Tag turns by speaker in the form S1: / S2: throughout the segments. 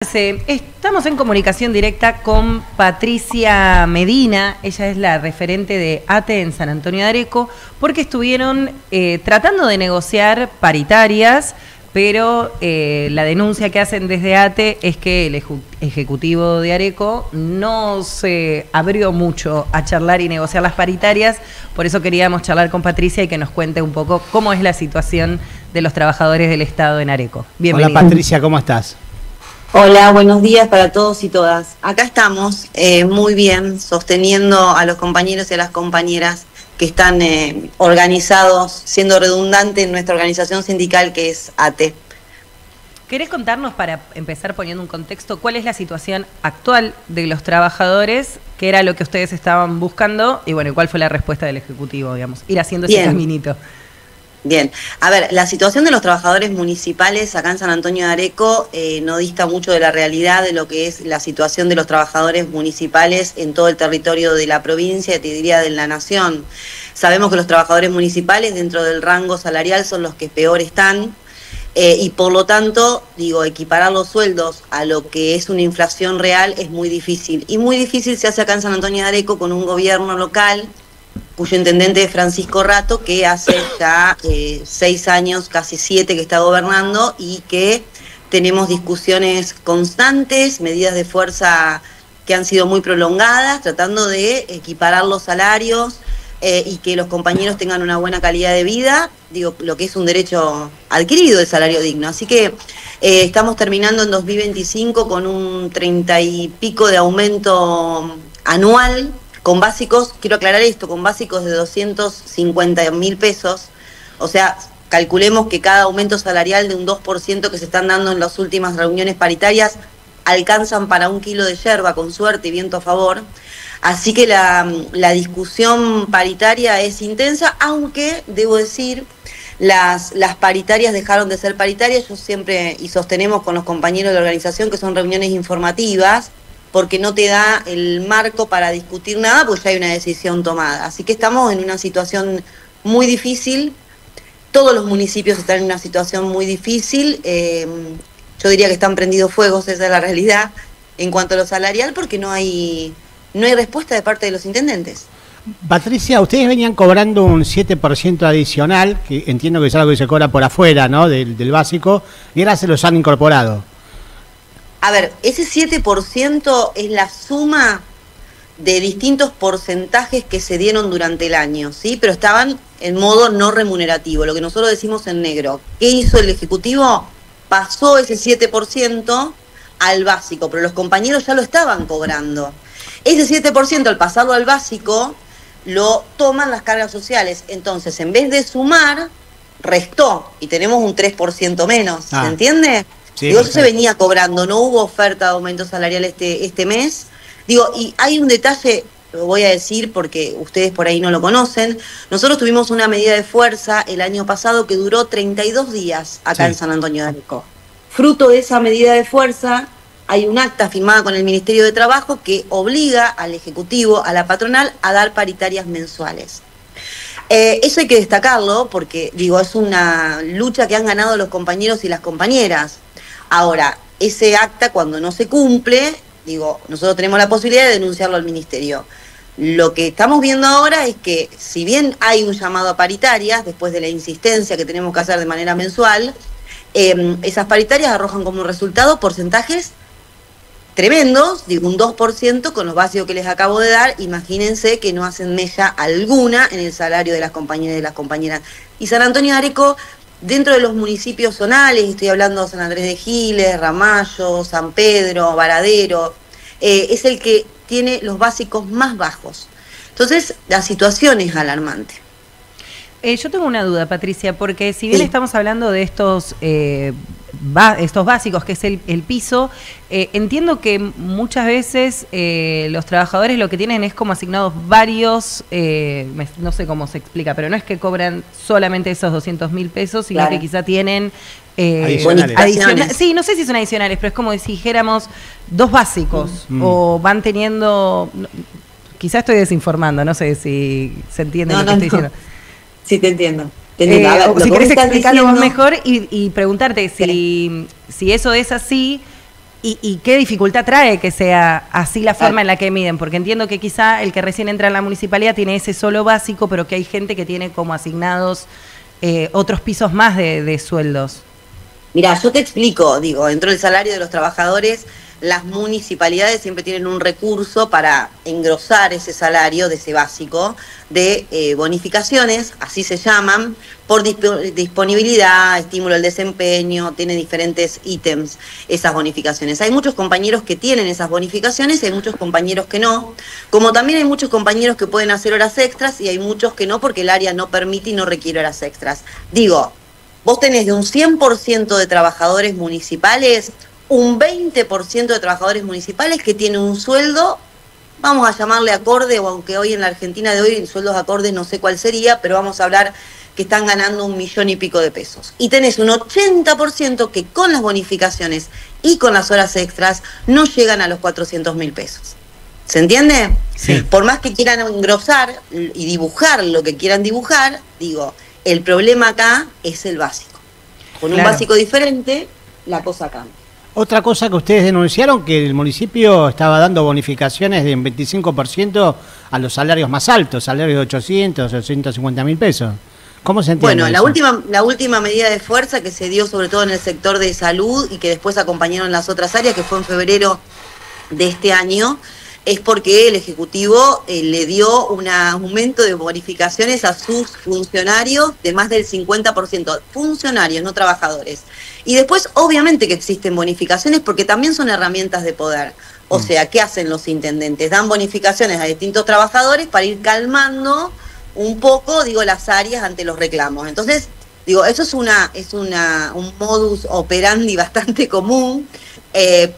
S1: Estamos en comunicación directa con Patricia Medina, ella es la referente de ATE en San Antonio de Areco, porque estuvieron tratando de negociar paritarias, pero la denuncia que hacen desde ATE es que el Ejecutivo de Areco no se abrió mucho a charlar y negociar las paritarias. Por eso queríamos charlar con Patricia y que nos cuente un poco cómo es la situación de los trabajadores del Estado en Areco. Bienvenida.
S2: Hola Patricia, ¿cómo estás?
S3: Hola, buenos días para todos y todas. Acá estamos muy bien, sosteniendo a los compañeros y a las compañeras que están organizados, siendo redundante en nuestra organización sindical que es ATE.
S1: ¿Querés contarnos, para empezar poniendo un contexto, cuál es la situación actual de los trabajadores, qué era lo que ustedes estaban buscando y bueno, cuál fue la respuesta del Ejecutivo, digamos, ir haciendo ese caminito?
S3: Bien, a ver, la situación de los trabajadores municipales acá en San Antonio de Areco no dista mucho de la realidad de lo que es la situación de los trabajadores municipales en todo el territorio de la provincia y te diría de la nación. Sabemos que los trabajadores municipales dentro del rango salarial son los que peor están y por lo tanto, digo, equiparar los sueldos a lo que es una inflación real es muy difícil. Y muy difícil se hace acá en San Antonio de Areco con un gobierno local cuyo intendente es Francisco Rato, que hace ya 6 años, casi 7 que está gobernando y que tenemos discusiones constantes, medidas de fuerza que han sido muy prolongadas, tratando de equiparar los salarios y que los compañeros tengan una buena calidad de vida, digo, lo que es un derecho adquirido, el salario digno. Así que estamos terminando en 2025 con un 30 y pico de aumento anual, con básicos, quiero aclarar esto, con básicos de 250.000 pesos, o sea, calculemos que cada aumento salarial de un 2% que se están dando en las últimas reuniones paritarias alcanzan para 1 kilo de yerba, con suerte y viento a favor. Así que la discusión paritaria es intensa, aunque, debo decir, las paritarias dejaron de ser paritarias. Yo siempre, y sostenemos con los compañeros de la organización, que son reuniones informativas, porque no te da el marco para discutir nada, porque ya hay una decisión tomada. Así que estamos en una situación muy difícil, todos los municipios están en una situación muy difícil, yo diría que están prendidos fuegos, esa es la realidad, en cuanto a lo salarial, porque no hay respuesta de parte de los intendentes.
S2: Patricia, ustedes venían cobrando un 7% adicional, que entiendo que es algo que se cobra por afuera, ¿no?, del básico, y ahora se los han incorporado.
S3: A ver, ese 7% es la suma de distintos porcentajes que se dieron durante el año, ¿sí? Pero estaban en modo no remunerativo, lo que nosotros decimos en negro. ¿Qué hizo el Ejecutivo? Pasó ese 7% al básico, pero los compañeros ya lo estaban cobrando. Ese 7% al pasarlo al básico lo toman las cargas sociales. Entonces, en vez de sumar, restó y tenemos un 3% menos, ¿se entiende? Sí, digo, eso se venía cobrando, no hubo oferta de aumento salarial este mes. Digo, y hay un detalle, lo voy a decir porque ustedes por ahí no lo conocen. Nosotros tuvimos una medida de fuerza el año pasado que duró 32 días acá en San Antonio de Areco. Fruto de esa medida de fuerza, hay un acta firmada con el Ministerio de Trabajo que obliga al Ejecutivo, a la patronal, a dar paritarias mensuales. Eso hay que destacarlo porque, digo, es una lucha que han ganado los compañeros y las compañeras. Ahora, ese acta cuando no se cumple, digo, nosotros tenemos la posibilidad de denunciarlo al Ministerio. Lo que estamos viendo ahora es que, si bien hay un llamado a paritarias, después de la insistencia que tenemos que hacer de manera mensual, esas paritarias arrojan como resultado porcentajes tremendos, digo, un 2% con los básicos que les acabo de dar. Imagínense que no hacen mella alguna en el salario de las compañeras y de las compañeras. Y San Antonio de Areco, dentro de los municipios zonales, estoy hablando de San Andrés de Giles, Ramallo, San Pedro, Varadero, es el que tiene los básicos más bajos. Entonces, la situación es alarmante.
S1: Yo tengo una duda, Patricia, porque si bien estamos hablando de estos básicos, que es el piso, entiendo que muchas veces los trabajadores lo que tienen es como asignados varios, no sé cómo se explica, pero no es que cobran solamente esos 200.000 pesos, sino que quizá tienen
S2: adicionales.
S1: Sí, no sé si son adicionales, pero es como si dijéramos 2 básicos, o van teniendo, quizá estoy desinformando, no sé si se entiende lo que estoy diciendo.
S3: Sí, te entiendo.
S1: Si querés explicarlo vos mejor y preguntarte si eso es así, ¿Y qué dificultad trae que sea así la forma en la que miden? Porque entiendo que quizá el que recién entra en la municipalidad tiene ese solo básico, pero que hay gente que tiene como asignados otros pisos más de sueldos.
S3: Mirá, yo te explico, digo, dentro del salario de los trabajadores, las municipalidades siempre tienen un recurso para engrosar ese salario de ese básico de bonificaciones, así se llaman, por disponibilidad, estímulo al desempeño, tiene diferentes ítems esas bonificaciones. Hay muchos compañeros que tienen esas bonificaciones y hay muchos compañeros que no, como también hay muchos compañeros que pueden hacer horas extras y hay muchos que no porque el área no permite y no requiere horas extras. Digo, vos tenés de un 100% de trabajadores municipales, un 20% de trabajadores municipales que tienen un sueldo, vamos a llamarle acorde, o aunque hoy en la Argentina de hoy sueldos acordes no sé cuál sería, pero vamos a hablar que están ganando 1 millón y pico de pesos. Y tenés un 80% que con las bonificaciones y con las horas extras no llegan a los 400.000 pesos. ¿Se entiende?
S1: Sí.
S3: Por más que quieran engrosar y dibujar lo que quieran dibujar, digo, el problema acá es el básico. Con un básico diferente, la cosa cambia.
S2: Otra cosa que ustedes denunciaron, que el municipio estaba dando bonificaciones de un 25% a los salarios más altos, salarios de 800, 850.000 pesos. ¿Cómo se entiende
S3: Bueno,
S2: eso?
S3: la última medida de fuerza que se dio sobre todo en el sector de salud y que después acompañaron las otras áreas, que fue en febrero de este año, es porque el Ejecutivo le dio un aumento de bonificaciones a sus funcionarios de más del 50%, funcionarios, no trabajadores. Y después, obviamente que existen bonificaciones porque también son herramientas de poder. O sea, ¿qué hacen los intendentes? Dan bonificaciones a distintos trabajadores para ir calmando un poco, digo, las áreas ante los reclamos. Entonces, digo, eso es un modus operandi bastante común,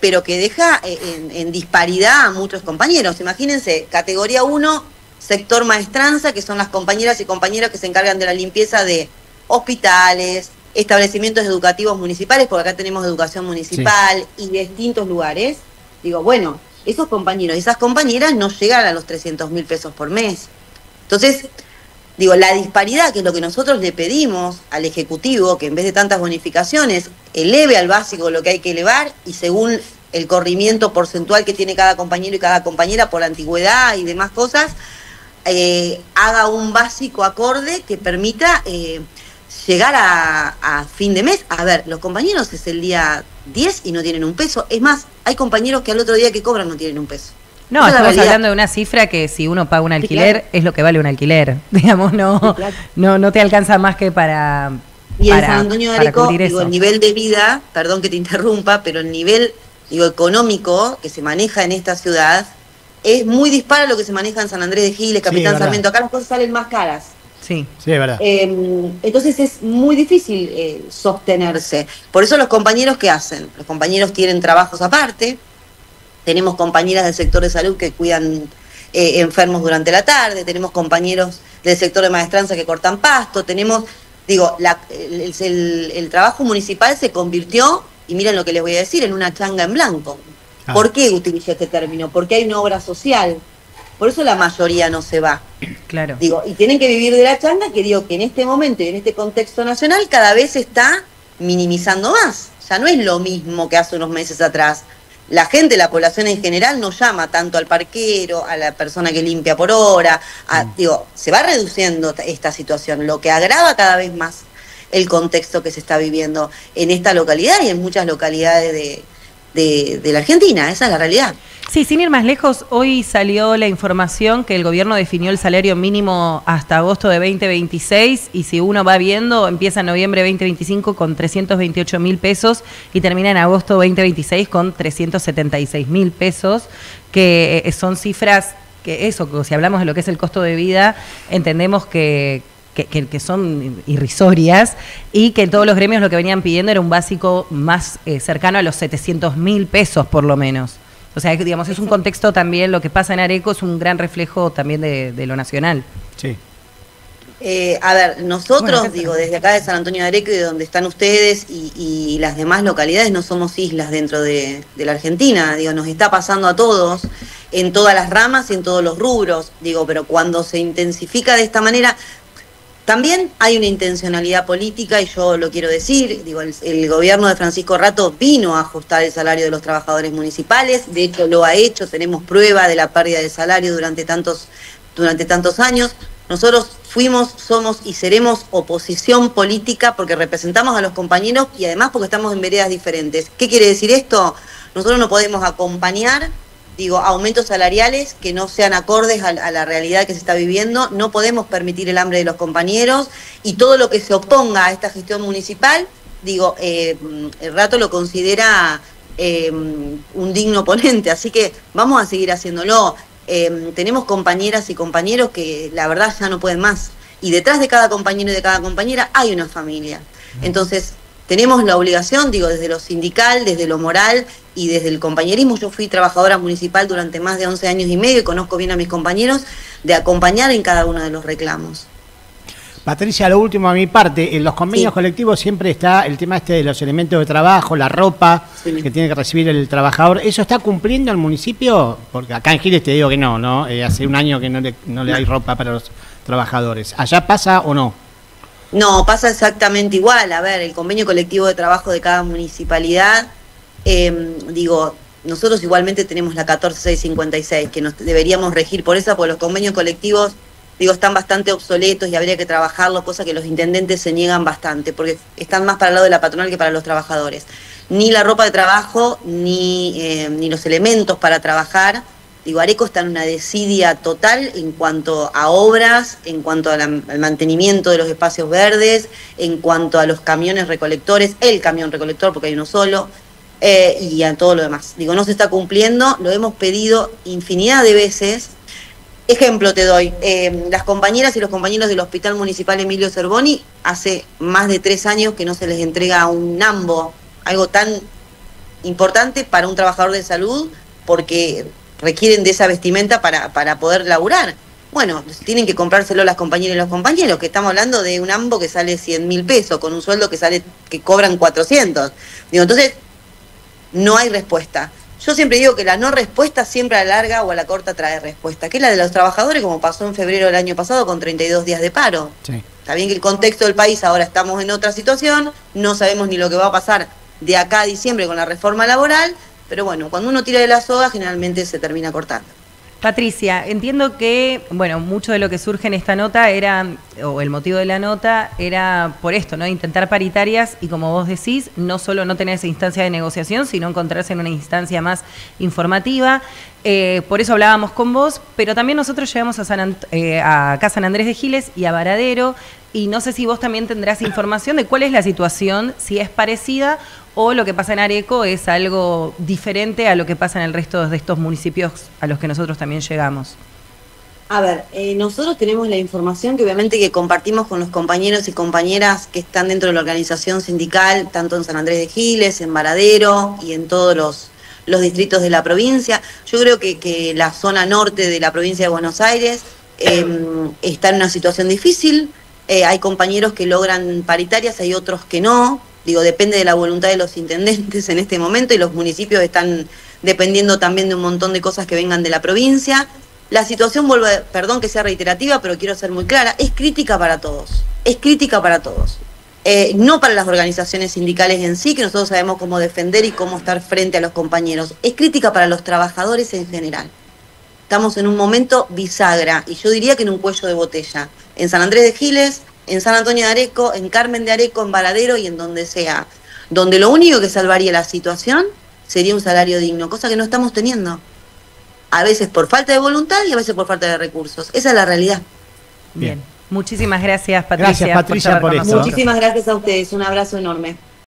S3: pero que deja en disparidad a muchos compañeros. Imagínense, categoría 1, sector maestranza, que son las compañeras y compañeros que se encargan de la limpieza de hospitales, establecimientos educativos municipales, porque acá tenemos educación municipal, sí, y de distintos lugares. Digo, bueno, esos compañeros y esas compañeras no llegan a los 300.000 pesos por mes. Entonces, digo, la disparidad, que es lo que nosotros le pedimos al Ejecutivo, que en vez de tantas bonificaciones, eleve al básico lo que hay que elevar y según el corrimiento porcentual que tiene cada compañero y cada compañera por la antigüedad y demás cosas, haga un básico acorde que permita llegar a fin de mes. A ver, los compañeros es el día 10 y no tienen un peso. Es más, hay compañeros que al otro día que cobran no tienen un peso.
S1: No, estamos hablando de una cifra que si uno paga un alquiler, sí, claro, es lo que vale un alquiler. Digamos, no, sí, claro, no te alcanza más que para.
S3: Y en San Antonio de Areco, digo, el nivel de vida, perdón que te interrumpa, pero el nivel, digo, económico que se maneja en esta ciudad es muy dispar a lo que se maneja en San Andrés de Giles, Capitán Sarmiento. Acá las cosas salen más caras.
S1: Sí,
S2: sí, es verdad.
S3: Entonces es muy difícil sostenerse. Por eso los compañeros, ¿qué hacen? Los compañeros tienen trabajos aparte. Tenemos compañeras del sector de salud que cuidan enfermos durante la tarde, tenemos compañeros del sector de maestranza que cortan pasto, tenemos, digo, el trabajo municipal se convirtió, y miren lo que les voy a decir, en una changa en blanco. Ah. ¿Por qué utilizo este término? Porque hay una obra social. Por eso la mayoría no se va.
S1: Claro.
S3: Digo, y tienen que vivir de la changa, que digo que en este momento y en este contexto nacional cada vez se está minimizando más. Ya no es lo mismo que hace unos meses atrás. La gente, la población en general, no llama tanto al parquero, a la persona que limpia por hora. Digo, se va reduciendo esta situación, lo que agrava cada vez más el contexto que se está viviendo en esta localidad y en muchas localidades de la Argentina. Esa es la realidad.
S1: Sí, sin ir más lejos, hoy salió la información que el gobierno definió el salario mínimo hasta agosto de 2026 y si uno va viendo, empieza en noviembre 2025 con 328.000 pesos y termina en agosto 2026 con 376.000 pesos, que son cifras que eso, si hablamos de lo que es el costo de vida, entendemos que son irrisorias y que todos los gremios lo que venían pidiendo era un básico más cercano a los 700.000 pesos por lo menos. O sea, digamos, es un contexto también, lo que pasa en Areco es un gran reflejo también de lo nacional.
S2: Sí.
S3: A ver, nosotros, bueno, digo, desde acá de San Antonio de Areco y de donde están ustedes y las demás localidades, no somos islas dentro de la Argentina. Digo, nos está pasando a todos, en todas las ramas y en todos los rubros. Digo, pero cuando se intensifica de esta manera, También hay una intencionalidad política, y yo lo quiero decir, digo, el gobierno de Francisco Rato vino a ajustar el salario de los trabajadores municipales, de hecho lo ha hecho, tenemos prueba de la pérdida de salario durante tantos años. Nosotros fuimos, somos y seremos oposición política porque representamos a los compañeros y además porque estamos en veredas diferentes. ¿Qué quiere decir esto? Nosotros no podemos acompañar, aumentos salariales que no sean acordes a la realidad que se está viviendo, no podemos permitir el hambre de los compañeros y todo lo que se oponga a esta gestión municipal, el Rato lo considera un digno oponente, así que vamos a seguir haciéndolo. Tenemos compañeras y compañeros que la verdad ya no pueden más y detrás de cada compañero y de cada compañera hay una familia. Entonces tenemos la obligación, desde lo sindical, desde lo moral y desde el compañerismo. Yo fui trabajadora municipal durante más de 11 años y medio y conozco bien a mis compañeros, de acompañar en cada uno de los reclamos.
S2: Patricia, lo último a mi parte, en los convenios colectivos siempre está el tema de los elementos de trabajo, la ropa que tiene que recibir el trabajador. ¿Eso está cumpliendo el municipio? Porque acá en Giles te digo que no, hace un año que no le hay ropa para los trabajadores. ¿Allá pasa o no?
S3: No, pasa exactamente igual. A ver, el convenio colectivo de trabajo de cada municipalidad, nosotros igualmente tenemos la 14656, que nos deberíamos regir por esa, porque los convenios colectivos, están bastante obsoletos y habría que trabajarlo, cosa que los intendentes se niegan bastante, porque están más para el lado de la patronal que para los trabajadores. Ni la ropa de trabajo, ni los elementos para trabajar. Areco está en una desidia total en cuanto a obras, en cuanto al mantenimiento de los espacios verdes, en cuanto a los camiones recolectores, el camión recolector, porque hay uno solo, y a todo lo demás. No se está cumpliendo, lo hemos pedido infinidad de veces. Ejemplo te doy, las compañeras y los compañeros del Hospital Municipal Emilio Cervoni, hace más de 3 años que no se les entrega un ambo, algo tan importante para un trabajador de salud, porque requieren de esa vestimenta para poder laburar. Bueno, tienen que comprárselo las compañeras y los compañeros, que estamos hablando de un ambo que sale 100.000 pesos, con un sueldo que cobran 400. Entonces, no hay respuesta. Yo siempre digo que la no respuesta siempre a la larga o a la corta trae respuesta, que es la de los trabajadores, como pasó en febrero del año pasado con 32 días de paro. Sí. Está bien que el contexto del país, ahora estamos en otra situación, no sabemos ni lo que va a pasar de acá a diciembre con la reforma laboral, pero bueno, cuando uno tira de la soga generalmente se termina cortando.
S1: Patricia, entiendo que, mucho de lo que surge en esta nota o el motivo de la nota era por esto, ¿no? Intentar paritarias y, como vos decís, no solo no tener esa instancia de negociación, sino encontrarse en una instancia más informativa. Por eso hablábamos con vos, pero también nosotros llegamos acá a San Andrés de Giles y a Varadero, y no sé si vos también tendrás información de cuál es la situación, si es parecida o lo que pasa en Areco es algo diferente a lo que pasa en el resto de estos municipios a los que nosotros también llegamos.
S3: A ver, nosotros tenemos la información que obviamente que compartimos con los compañeros y compañeras que están dentro de la organización sindical, tanto en San Andrés de Giles, en Varadero y en todos los distritos de la provincia. Yo creo que la zona norte de la provincia de Buenos Aires está en una situación difícil. Hay compañeros que logran paritarias, hay otros que no. Depende de la voluntad de los intendentes en este momento, y los municipios están dependiendo también de un montón de cosas que vengan de la provincia. La situación, perdón que sea reiterativa, pero quiero ser muy clara, es crítica para todos. Es crítica para todos. No para las organizaciones sindicales en sí, que nosotros sabemos cómo defender y cómo estar frente a los compañeros. Es crítica para los trabajadores en general. Estamos en un momento bisagra, y yo diría que en un cuello de botella. En San Andrés de Giles, en San Antonio de Areco, en Carmen de Areco, en Varadero y en donde sea. Donde lo único que salvaría la situación sería un salario digno, cosa que no estamos teniendo. A veces por falta de voluntad y a veces por falta de recursos. Esa es la realidad.
S1: Bien. Muchísimas gracias, Patricia.
S2: Gracias, Patricia, por esto.
S3: Muchísimas gracias a ustedes. Un abrazo enorme.